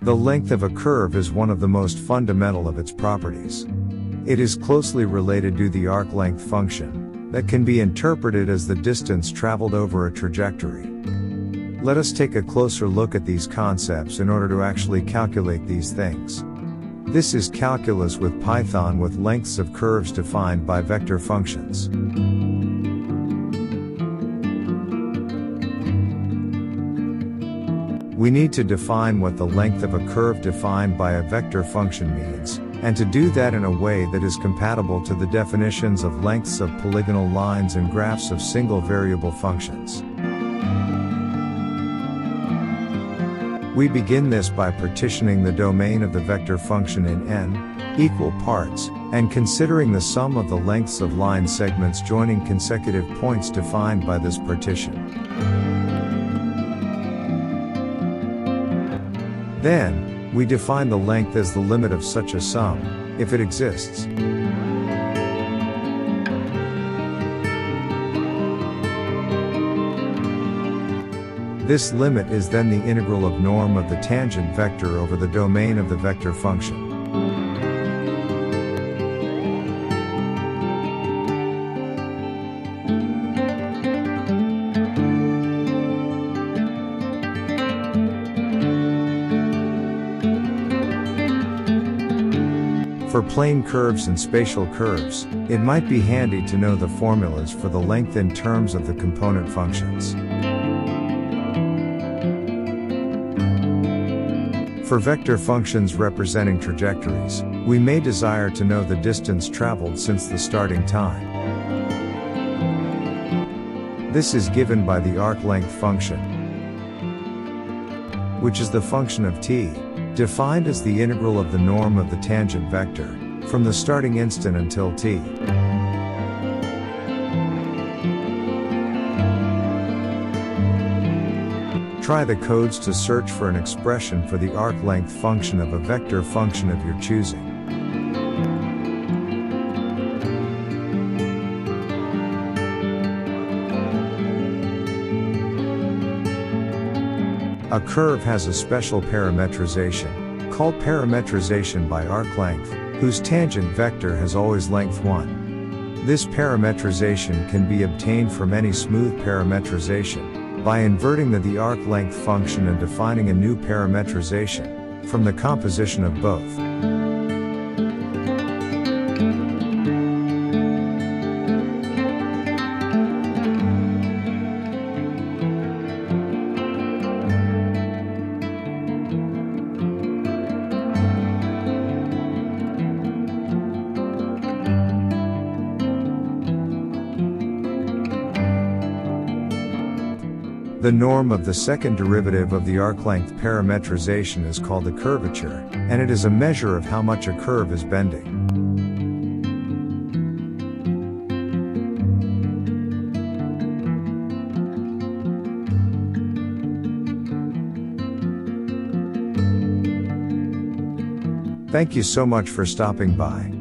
The length of a curve is one of the most fundamental of its properties. It is closely related to the arc length function, that can be interpreted as the distance traveled over a trajectory. Let us take a closer look at these concepts in order to actually calculate these things. This is calculus with Python with lengths of curves defined by vector functions. We need to define what the length of a curve defined by a vector function means, and to do that in a way that is compatible to the definitions of lengths of polygonal lines and graphs of single variable functions. We begin this by partitioning the domain of the vector function in n equal parts, and considering the sum of the lengths of line segments joining consecutive points defined by this partition. Then, we define the length as the limit of such a sum, if it exists. This limit is then the integral of norm of the tangent vector over the domain of the vector function. For plane curves and spatial curves, it might be handy to know the formulas for the length in terms of the component functions. For vector functions representing trajectories, we may desire to know the distance traveled since the starting time. This is given by the arc length function, which is the function of t, defined as the integral of the norm of the tangent vector, from the starting instant until t. Try the codes to search for an expression for the arc length function of a vector function of your choosing. A curve has a special parametrization, called parametrization by arc length, whose tangent vector has always length 1. This parametrization can be obtained from any smooth parametrization, by inverting the arc length function and defining a new parametrization, from the composition of both. The norm of the second derivative of the arc length parametrization is called the curvature, and it is a measure of how much a curve is bending. Thank you so much for stopping by.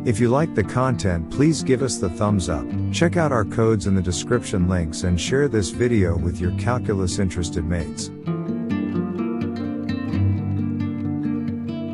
If you like the content, please give us the thumbs up, check out our codes in the description links and share this video with your calculus interested mates.